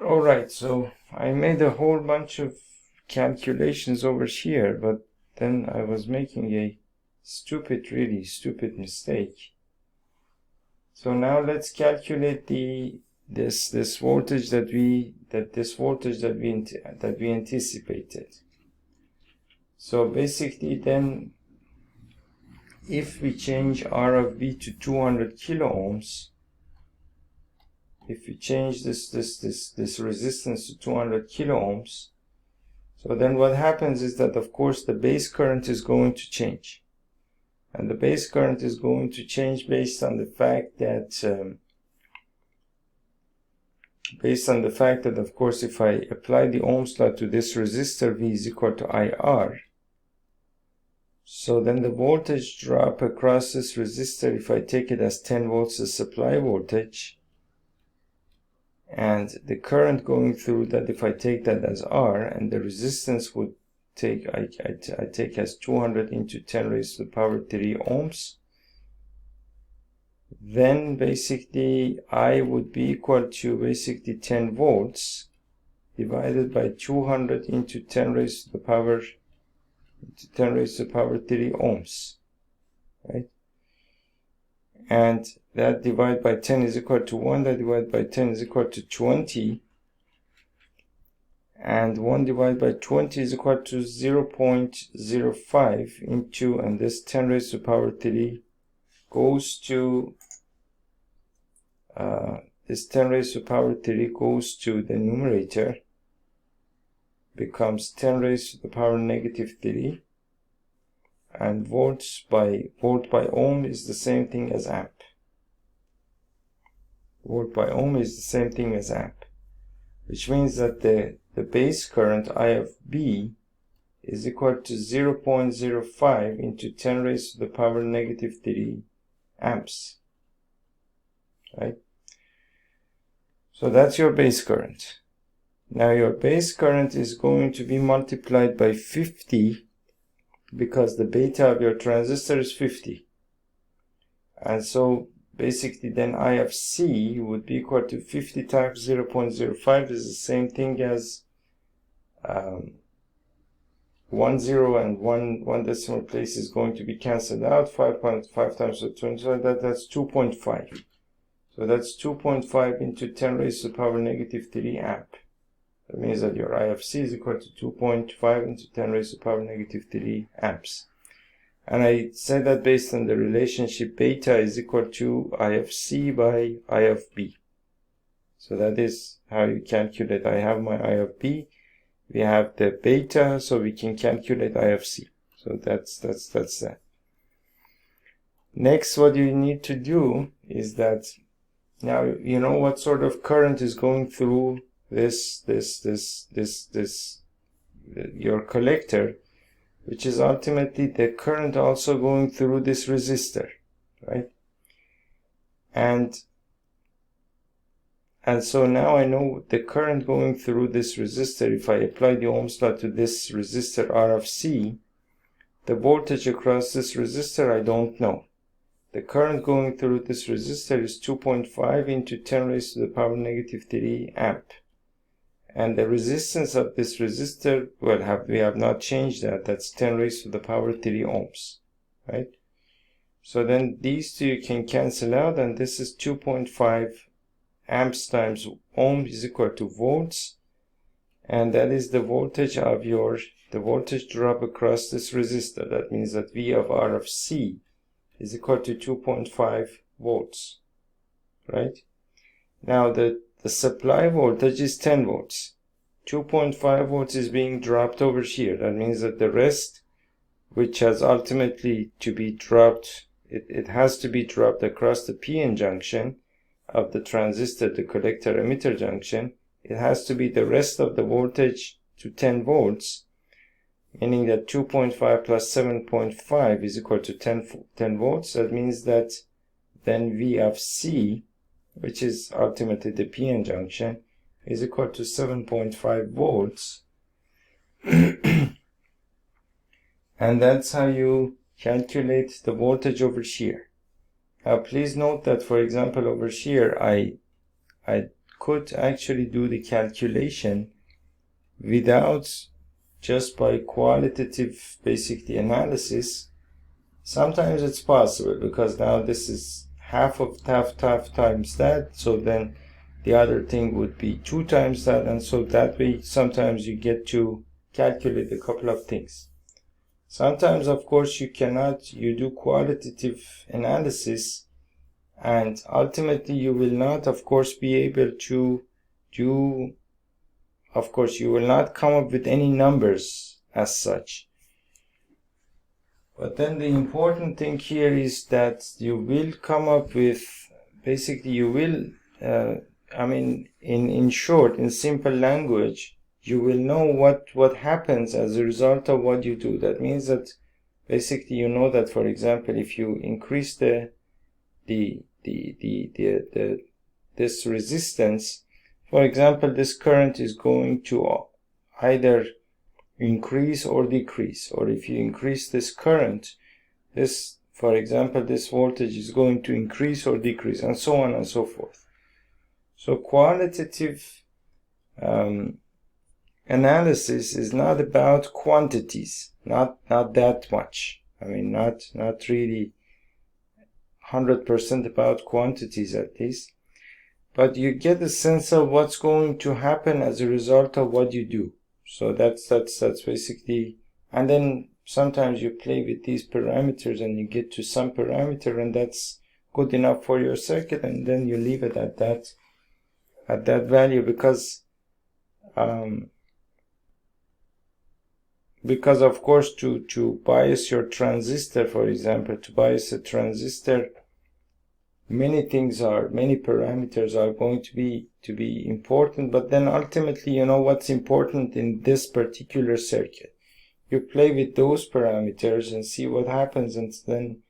Alright, so I made a whole bunch of calculations over here, but then I was making a really stupid mistake. So now let's calculate this voltage that we anticipated. So basically then, if we change R of B to 200 kilo ohms, if we change this resistance to 200 kilo ohms, so then what happens is that, of course, the base current is going to change. And the base current is going to change based on the fact that, of course, if I apply the Ohm's law to this resistor, V is equal to IR. So then the voltage drop across this resistor, if I take it as 10 volts as supply voltage, and the current going through that, if I take that as R, and the resistance would take, I take as 200 into 10 raised to the power 3 ohms, then basically I would be equal to basically 10 volts divided by 200 into 10 raised to the power 3 ohms, right? And that divided by 10 is equal to 1, that divided by 10 is equal to 20, and 1 divided by 20 is equal to 0.05 into, and this 10 raised to the power 3 goes to, this 10 raised to the power 3 goes to the numerator, becomes 10 raised to the power negative 3, and volt by ohm is the same thing as amp. Volt by ohm is the same thing as amp, which means that the base current I of B is equal to 0.05 into 10 raised to the power negative 3 amps, right? So that's your base current. Now your base current is going to be multiplied by 50, because the beta of your transistor is 50. And so basically then I of C would be equal to 50 times 0.05 is the same thing as 1 0 and one decimal place is going to be cancelled out. 5.5 times 20, so that's 2.5. So that's 2.5 into 10 raised to the power negative 3 amp. That means that your I of C is equal to 2.5 into 10 raised to the power negative 3 amps. And I said that based on the relationship beta is equal to I of C by I of B. So that is how you calculate. I have my I of B. We have the beta, so we can calculate I of C. So that's that. Next, what you need to do is that now you know what sort of current is going through your collector, which is ultimately the current also going through this resistor, right? And so now I know the current going through this resistor. If I apply the Ohm's law to this resistor R of C, the voltage across this resistor I don't know. The current going through this resistor is 2.5 into 10 raised to the power negative 3 amp. And the resistance of this resistor, well, we have not changed that. That's 10 raised to the power 3 ohms, right? So then these two you can cancel out, and this is 2.5 amps times ohm is equal to volts, and that is the voltage of the voltage drop across this resistor. That means that V of R of C is equal to 2.5 volts, right? Now the supply voltage is 10 volts. 2.5 volts is being dropped over here. That means that the rest, which has ultimately to be dropped, it has to be dropped across the PN junction of the transistor, the collector emitter junction. It has to be the rest of the voltage to 10 volts, meaning that 2.5 plus 7.5 is equal to 10 volts. That means that then V of C, which is ultimately the PN junction, is equal to 7.5 volts. And that's how you calculate the voltage over here. Now please note that, for example, over here I could actually do the calculation without just by qualitative basically analysis. Sometimes it's possible, because now this is half times that, so then the other thing would be 2 times that, and so that way sometimes you get to calculate a couple of things. Sometimes, of course, you cannot, you do qualitative analysis, and ultimately you will not, of course, be able to do, of course, you will not come up with any numbers as such. But then the important thing here is that you will come up with, basically you will, in short, in simple language, you will know what happens as a result of what you do. That means that basically you know that, for example, if you increase this resistance, for example, this current is going to either increase or decrease, or if you increase this current, this, for example, this voltage is going to increase or decrease, and so on and so forth. So qualitative analysis is not about quantities, not that much. I mean, not really 100% about quantities at least, but you get a sense of what's going to happen as a result of what you do. So that's basically, and then sometimes you play with these parameters and you get to some parameter, and that's good enough for your circuit, and then you leave it at that value, because of course to bias your transistor, for example, to bias a transistor, many parameters are going to be important, but then ultimately you know what's important in this particular circuit. You play with those parameters and see what happens, and then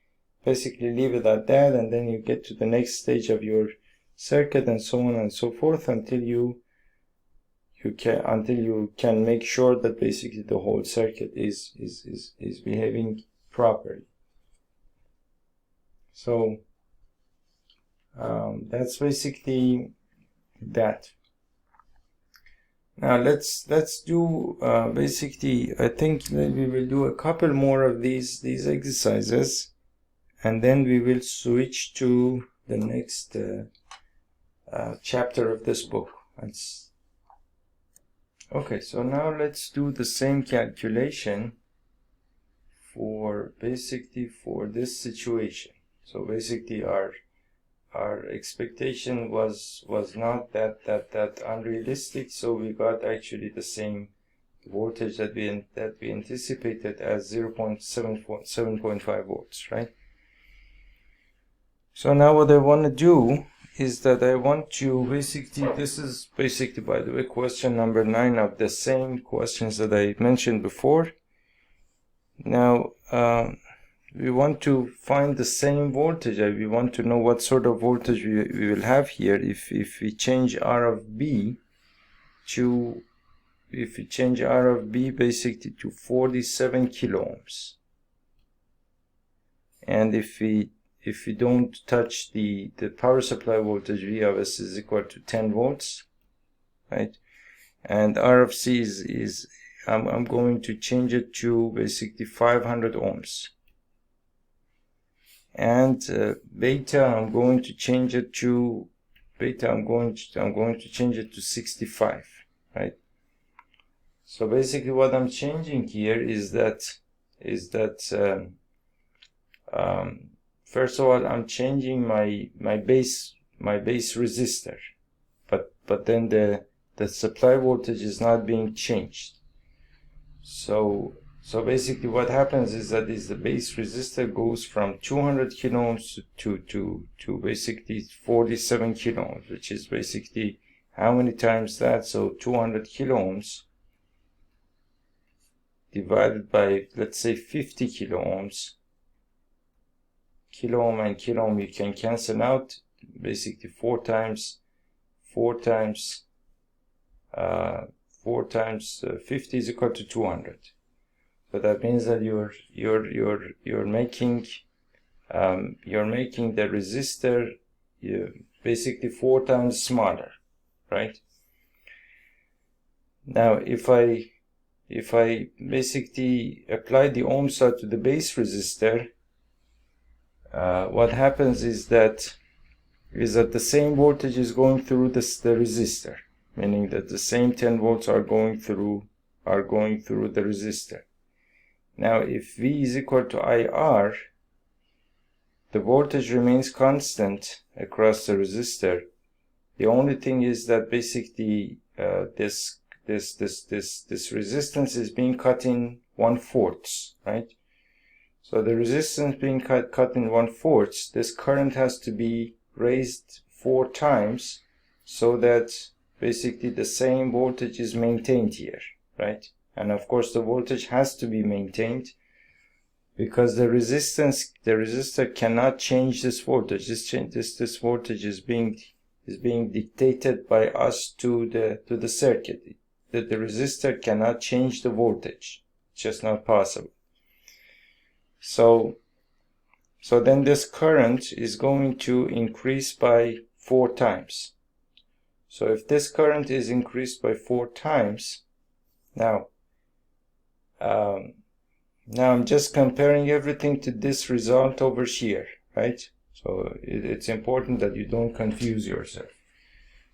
basically leave it at that, and then you get to the next stage of your circuit, and so on and so forth, until you can make sure that basically the whole circuit is behaving properly. So that's basically that. Now let's do basically, I think that we will do a couple more of these exercises, and then we will switch to the next chapter of this book. Okay, so now let's do the same calculation for this situation. So basically our expectation was not that unrealistic, so we got actually the same voltage that we anticipated as 7.5 volts, right? So now what I want to do is that I want to basically, this is basically, by the way, question number 9 of the same questions that I mentioned before. Now we want to find the same voltage. We want to know what sort of voltage we will have here if we change R of B basically to 47 kilo ohms, and if we don't touch the power supply voltage, V of S is equal to 10 volts, right? And R of C is I'm going to change it to basically 500 ohms. And beta, I'm going to change it to 65, right? So basically what I'm changing here is that first of all, I'm changing my base resistor, but then the supply voltage is not being changed. So basically what happens is that the base resistor goes from 200 kilo ohms to basically 47 kilo ohms, which is basically how many times that? So 200 kilo ohms divided by, let's say, 50 kilo ohms. Kilo ohm and kilo ohm you can cancel out. Basically 4 times 50 is equal to 200. So that means that you're making the resistor basically 4 times smaller, right? Now if I basically apply the ohms law to the base resistor, what happens is that the same voltage is going through the resistor, meaning that the same 10 volts are going through the resistor. Now if V is equal to IR, the voltage remains constant across the resistor. The only thing is that basically this resistance is being cut in 1/4, right? So the resistance being cut in 1/4, this current has to be raised 4 times so that basically the same voltage is maintained here, right? And of course the voltage has to be maintained because the resistor cannot change this voltage. This voltage is being dictated by us to the circuit. That the resistor cannot change the voltage. It's just not possible. So then this current is going to increase by 4 times. So if this current is increased by 4 times, now I'm just comparing everything to this result over here, right? So it's important that you don't confuse yourself.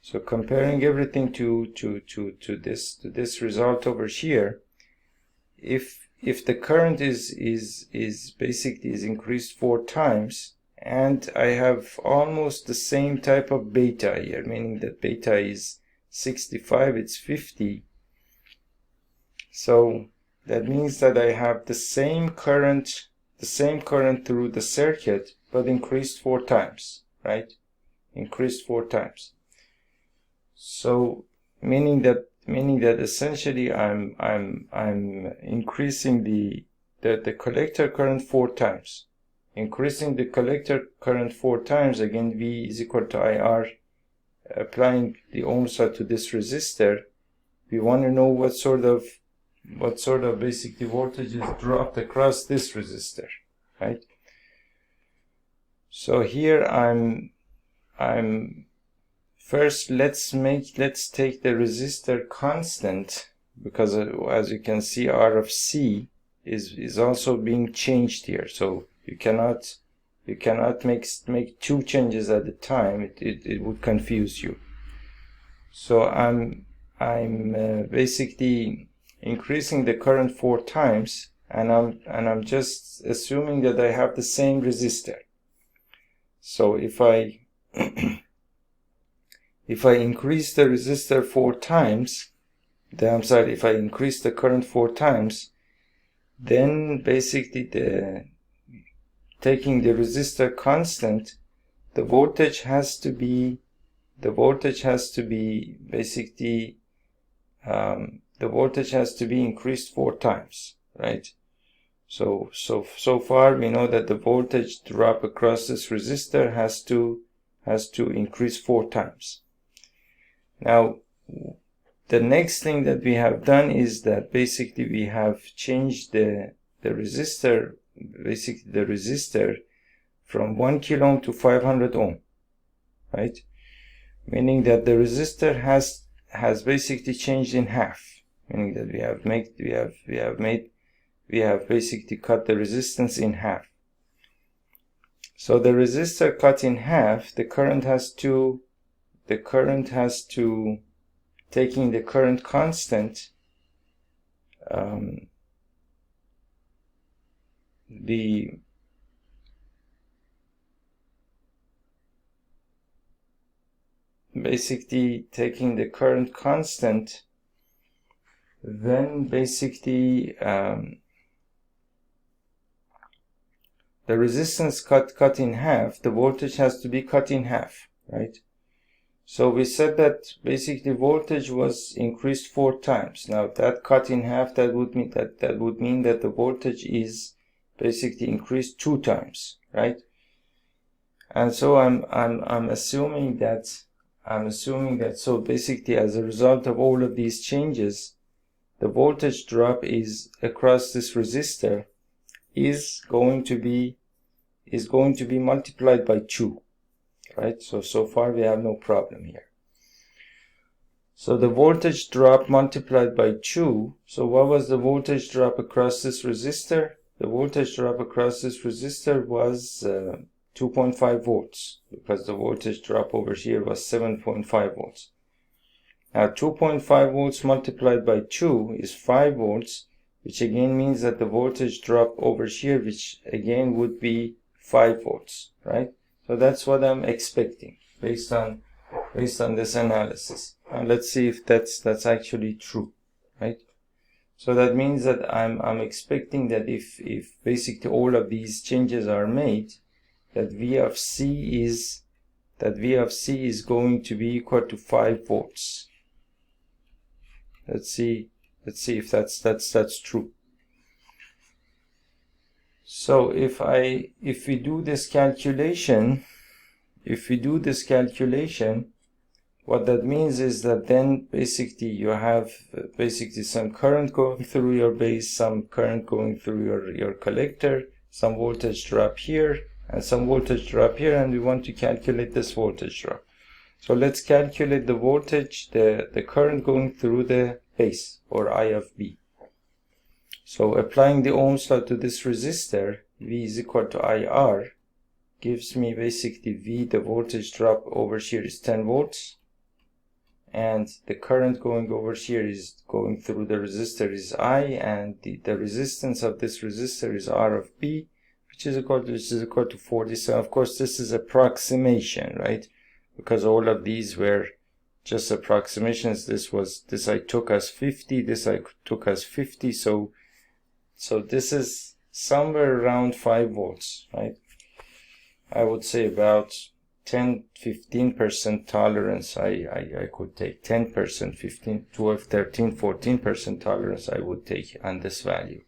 So comparing everything to this result over here, if the current is basically increased 4 times, and I have almost the same type of beta here, meaning that beta is 65, it's 50. So that means that I have the same current through the circuit, but increased 4 times, right? Increased 4 times. So meaning that essentially I'm increasing the collector current 4 times. Increasing the collector current 4 times, again V is equal to IR, applying the ohms law to this resistor. We want to know what sort of basically voltage is dropped across this resistor, right? So here I'm first let's take the resistor constant, because as you can see R of C is also being changed here. So you cannot make 2 changes at a time. It would confuse you. So I'm basically increasing the current 4 times, and I'm just assuming that I have the same resistor. So if I increase the resistor 4 times, if I increase the current 4 times, then basically taking the resistor constant, the voltage has to be basically the voltage has to be increased 4 times, right? So far we know that the voltage drop across this resistor has to increase 4 times. Now the next thing that we have done is that basically we have changed the resistor, from 1 kilo ohm to 500 ohm, right? Meaning that the resistor has basically changed in half, meaning that we have basically cut the resistance in half. So the resistor cut in half, the current has to taking the current constant, basically taking the current constant, then basically the resistance cut in half, the voltage has to be cut in half, right? So we said that basically voltage was increased 4 times. Now that cut in half, that would mean that the voltage is basically increased 2 times, right? And so I'm assuming that so basically as a result of all of these changes, the voltage drop is across this resistor is going to be multiplied by 2, right? So far we have no problem here. So the voltage drop multiplied by 2. So what was the voltage drop across this resistor? The voltage drop across this resistor was 2.5 volts, because the voltage drop over here was 7.5 volts. Now 2.5 volts multiplied by 2 is 5 volts, which again means that the voltage drop over here, which again would be 5 volts, right? So that's what I'm expecting based on this analysis. Now let's see if that's actually true, right? So that means that I'm expecting that if basically all of these changes are made, that V of C is going to be equal to 5 volts. Let's see if that's true. So if we do this calculation, what that means is that then basically you have some current going through your base, some current going through your collector, some voltage drop here, and some voltage drop here, and we want to calculate this voltage drop. So let's calculate the voltage, the current going through the base, or I of B. So applying the Ohm's law to this resistor, V is equal to IR, gives me basically V, the voltage drop over here is 10 volts, and the current going over here is going through the resistor is I, and the resistance of this resistor is R of B, which is equal to 47. Of course, this is approximation, right? Because all of these were just approximations. This I took as 50, this I took as 50, so this is somewhere around 5 volts, right? I would say about 10-15% tolerance I could take. 10%, 15, 12, 13, 14% tolerance I would take on this value.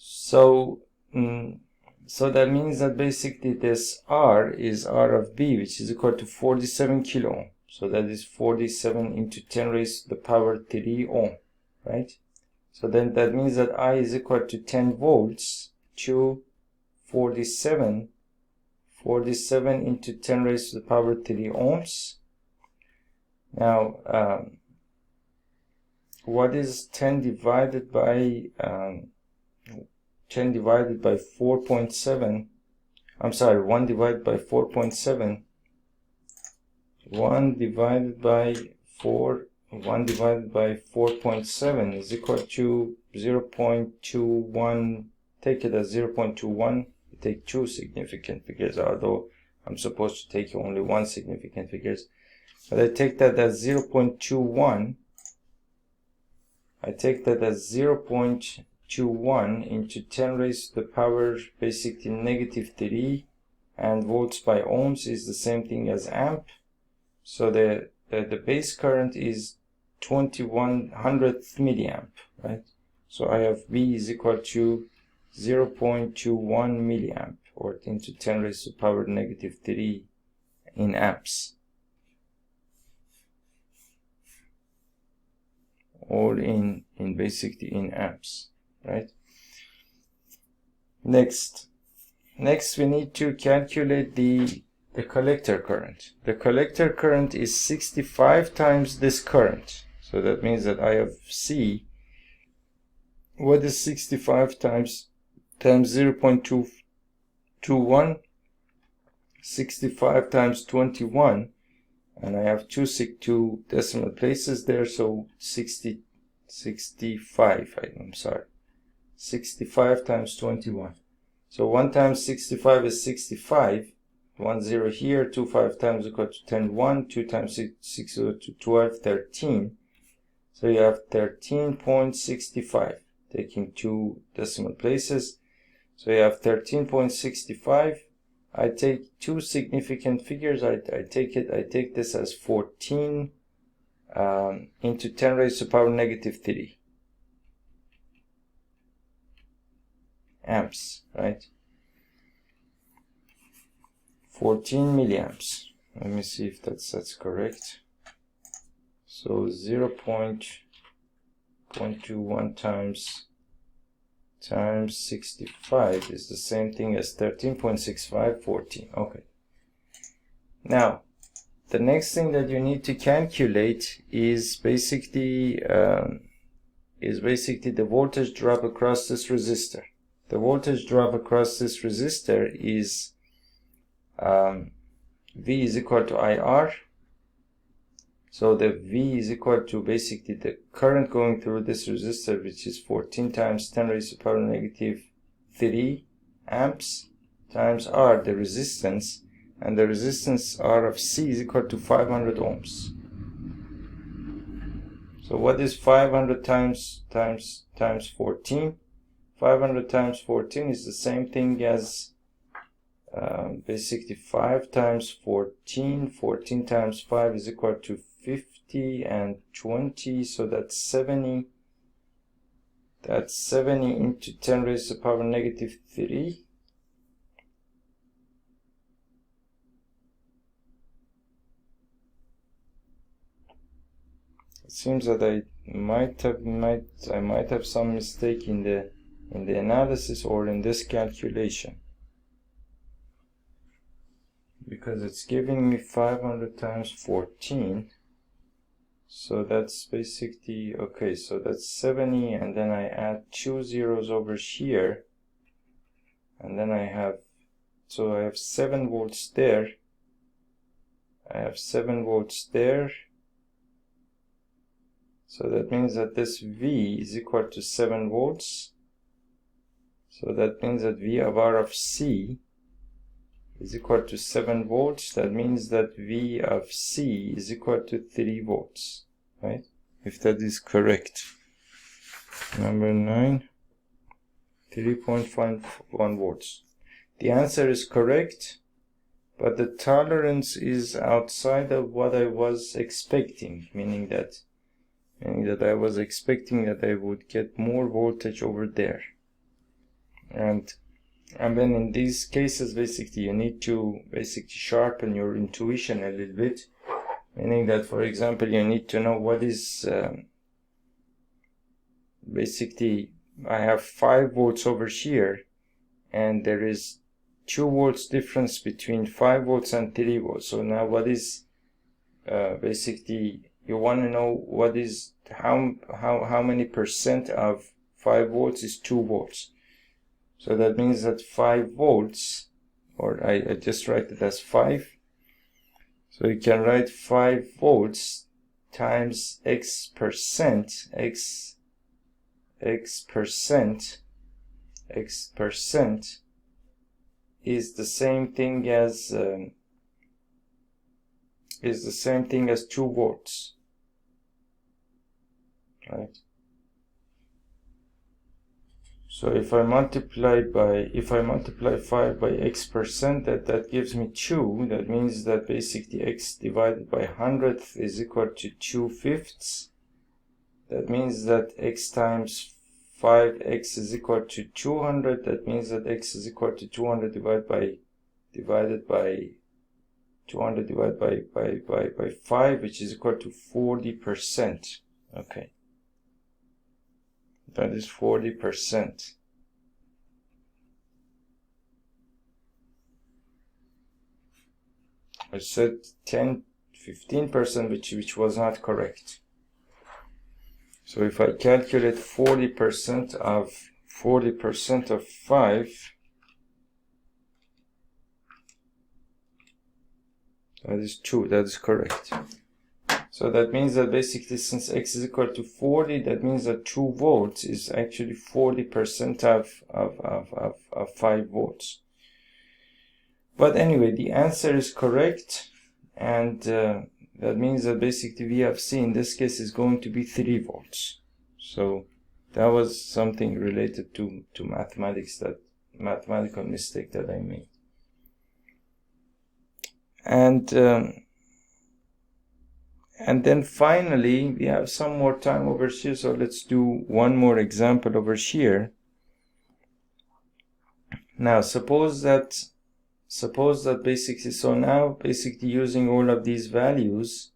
So that means that basically this R is R of B, which is equal to 47 kilo ohm. So that is 47 into 10 raised to the power 3 ohm, right? So then that means that I is equal to 10 volts to 47 into 10 raised to the power 3 ohms. Now, what is 10 divided by 4.7? I'm sorry, 1 divided by 4.7. 1 divided by 4.7 is equal to 0.21. Take it as 0.21. Take two significant figures, although I'm supposed to take only one significant figures. But I take that as 0.21. I take that as 0.21 into 10 raised to the power basically negative 3, and volts by ohms is the same thing as amp. So the base current is 2100th milliamp, right? So I have V is equal to 0.21 milliamp, or into 10 raised to the power negative 3 in amps, or in basically in amps, right? Next we need to calculate the collector current. The collector current is 65 times this current. So that means that I have C. What is 65 times 0.221? 65 times 21, and I have two decimal places there, so 65. I'm sorry, 65 times 21. So 1 times 65 is 65. 1 0 here. 2 5 times equal to 10 1. 2 times 6 equal to 12 13. So you have 13.65. Taking two decimal places. So you have 13.65. I take two significant figures. I take this as 14 into 10 raised to the power negative 3 amps, right? 14 milliamps. Let me see if that's correct. So 0.21 times 65 is the same thing as 13.65, 14. Okay. Now, the next thing that you need to calculate is basically the voltage drop across this resistor. The voltage drop across this resistor is V is equal to IR. So the V is equal to basically the current going through this resistor, which is 14 times 10 raised to the power negative 3 amps, times R, the resistance, and the resistance R of C is equal to 500 ohms. So what is 500 times 14? 500 times 14 is the same thing as basically 5 times 14. 14 times 5 is equal to 50 and 20, so that's 70. That's 70 into 10 raised to the power negative 3. It seems that I might have some mistake in the analysis or in this calculation, because it's giving me 500 times 14. So that's basically, okay, so that's 70, and then I add 2 zeros over here, and then I have 7 volts there. I have 7 volts there. So that means that this V is equal to 7 volts. So that means that V of R of C is equal to 7 volts. That means that V of C is equal to 3 volts, right? If that is correct. Number 9, 3.51 volts. The answer is correct, but the tolerance is outside of what I was expecting, meaning that I was expecting that I would get more voltage over there. And then in these cases, basically, you need to sharpen your intuition a little bit. Meaning that, for example, you need to know what is, basically, I have 5 volts over here, and there is 2 volts difference between 5 volts and 3 volts. So now what is, basically, you want to know what is, how many percent of 5 volts is 2 volts. So that means that 5 volts, or I just write it as 5. So you can write 5 volts times X percent is the same thing as 2 volts, right? So if I multiply 5 by X percent, that gives me 2. That means that basically X divided by 100th is equal to 2/5. That means that X times 5X is equal to 200. That means that X is equal to 200 divided by 5, which is equal to 40%. Okay. That is 40%. I said 15%, which was not correct. So if I calculate 40% of 5, that is 2. That is correct. So that means that basically, since X is equal to 40, that means that 2 volts is actually 40% of 5 volts. But anyway, the answer is correct, and that means that basically V of C in this case is going to be 3 volts. So that was something related to mathematics, that mathematical mistake that I made. And then finally, we have some more time over here, so let's do one more example over here. Now, suppose that basically, so now basically using all of these values,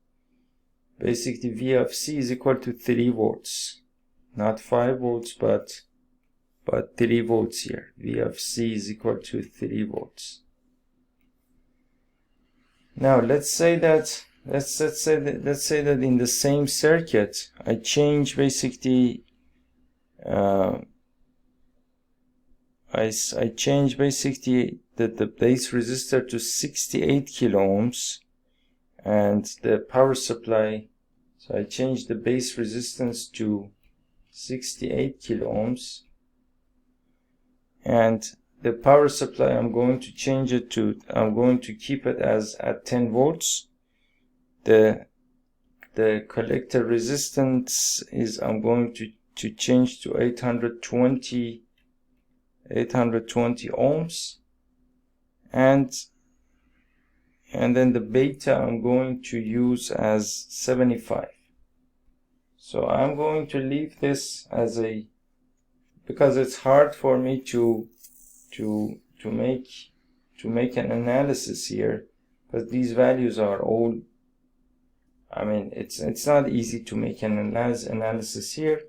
basically V of C is equal to 3 volts. Not 5 volts, but 3 volts here. V of C is equal to 3 volts. Now, let's say that let's say that in the same circuit I change basically I change basically the base resistor to 68 kilo ohms and the power supply, so I change the base resistance to 68 kilo ohms, and the power supply I'm going to change it to, I'm going to keep it as at 10 volts. The collector resistance is, I'm going to change to 820 ohms, and then the beta I'm going to use as 75. So I'm going to leave this as a, because it's hard for me to make an analysis here, because these values are all, I mean, it's not easy to make an analysis here,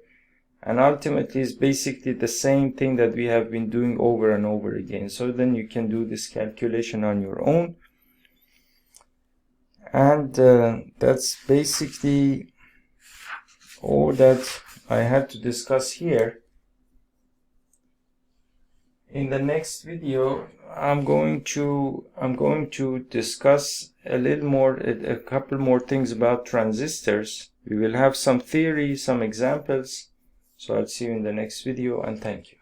and ultimately it's basically the same thing that we have been doing over and over again. So then you can do this calculation on your own, and that's basically all that I had to discuss here. In the next video, I'm going to discuss a little more, a couple more things about transistors. We will have some theory, some examples. So I'll see you in the next video, and thank you.